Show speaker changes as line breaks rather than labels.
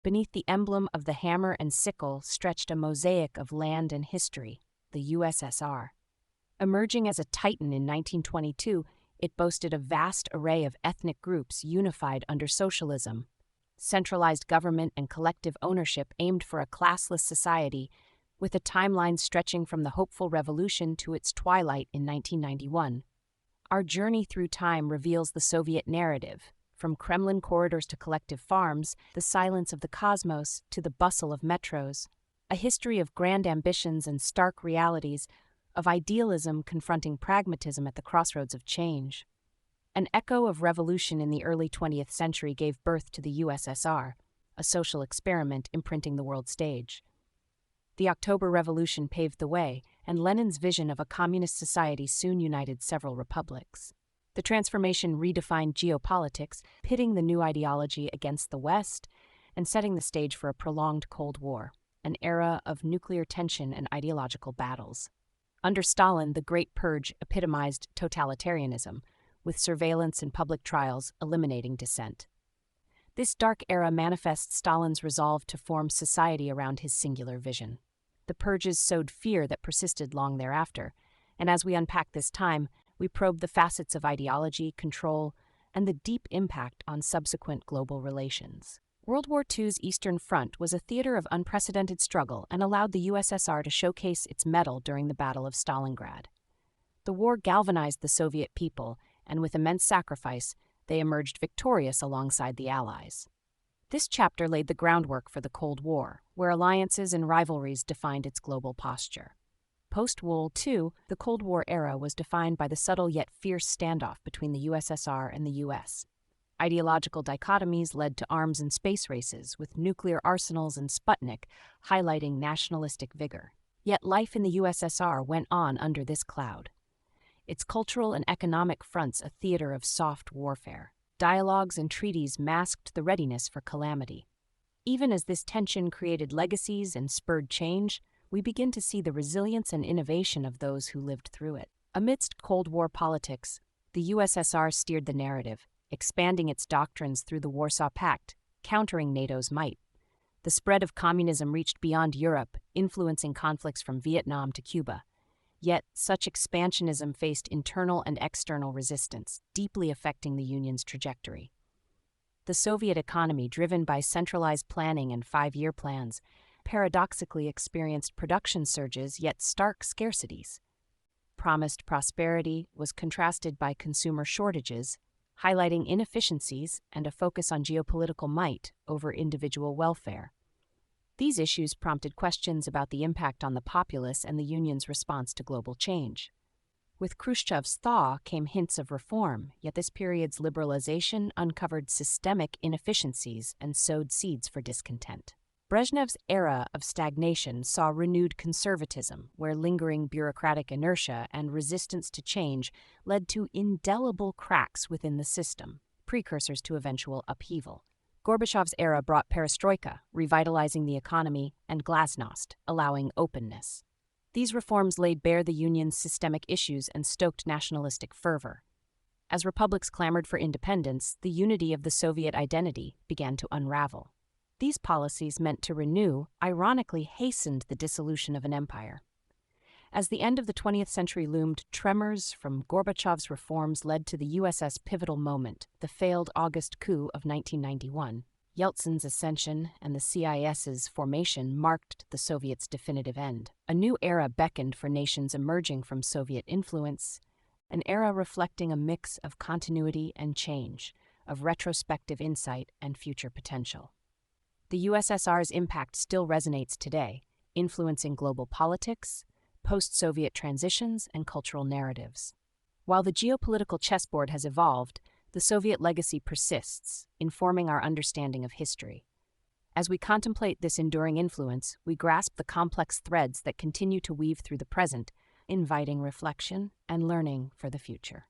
Beneath the emblem of the hammer and sickle stretched a mosaic of land and history, the USSR. Emerging as a titan in 1922, it boasted a vast array of ethnic groups unified under socialism. Centralized government and collective ownership aimed for a classless society, with a timeline stretching from the hopeful revolution to its twilight in 1991. Our journey through time reveals the Soviet narrative, from Kremlin corridors to collective farms, the silence of the cosmos to the bustle of metros, a history of grand ambitions and stark realities, of idealism confronting pragmatism at the crossroads of change. An echo of revolution in the early 20th century gave birth to the USSR, a social experiment imprinting the world stage. The October Revolution paved the way, and Lenin's vision of a communist society soon united several republics. The transformation redefined geopolitics, pitting the new ideology against the West and setting the stage for a prolonged Cold War, an era of nuclear tension and ideological battles. Under Stalin, the Great Purge epitomized totalitarianism, with surveillance and public trials eliminating dissent. This dark era manifests Stalin's resolve to form society around his singular vision. The purges sowed fear that persisted long thereafter, and as we unpack this time, we probe the facets of ideology, control, and the deep impact on subsequent global relations. World War II's Eastern Front was a theater of unprecedented struggle and allowed the USSR to showcase its mettle during the Battle of Stalingrad. The war galvanized the Soviet people, and with immense sacrifice, they emerged victorious alongside the Allies. This chapter laid the groundwork for the Cold War, where alliances and rivalries defined its global posture. Post-World War II, the Cold War era was defined by the subtle yet fierce standoff between the USSR and the US. Ideological dichotomies led to arms and space races, with nuclear arsenals and Sputnik highlighting nationalistic vigor. Yet life in the USSR went on under this cloud. Its cultural and economic fronts a theater of soft warfare. Dialogues and treaties masked the readiness for calamity. Even as this tension created legacies and spurred change, we begin to see the resilience and innovation of those who lived through it. Amidst Cold War politics, the USSR steered the narrative, expanding its doctrines through the Warsaw Pact, countering NATO's might. The spread of communism reached beyond Europe, influencing conflicts from Vietnam to Cuba. Yet, such expansionism faced internal and external resistance, deeply affecting the Union's trajectory. The Soviet economy, driven by centralized planning and five-year plans, paradoxically experienced production surges yet stark scarcities. Promised prosperity was contrasted by consumer shortages, highlighting inefficiencies and a focus on geopolitical might over individual welfare. These issues prompted questions about the impact on the populace and the Union's response to global change. With Khrushchev's thaw came hints of reform, yet this period's liberalization uncovered systemic inefficiencies and sowed seeds for discontent. Brezhnev's era of stagnation saw renewed conservatism, where lingering bureaucratic inertia and resistance to change led to indelible cracks within the system, precursors to eventual upheaval. Gorbachev's era brought perestroika, revitalizing the economy, and glasnost, allowing openness. These reforms laid bare the Union's systemic issues and stoked nationalistic fervor. As republics clamored for independence, the unity of the Soviet identity began to unravel. These policies meant to renew, ironically hastened the dissolution of an empire. As the end of the 20th century loomed, tremors from Gorbachev's reforms led to the USSR's pivotal moment, the failed August coup of 1991. Yeltsin's ascension and the CIS's formation marked the Soviets' definitive end. A new era beckoned for nations emerging from Soviet influence, an era reflecting a mix of continuity and change, of retrospective insight and future potential. The USSR's impact still resonates today, influencing global politics, post-Soviet transitions, and cultural narratives. While the geopolitical chessboard has evolved, the Soviet legacy persists, informing our understanding of history. As we contemplate this enduring influence, we grasp the complex threads that continue to weave through the present, inviting reflection and learning for the future.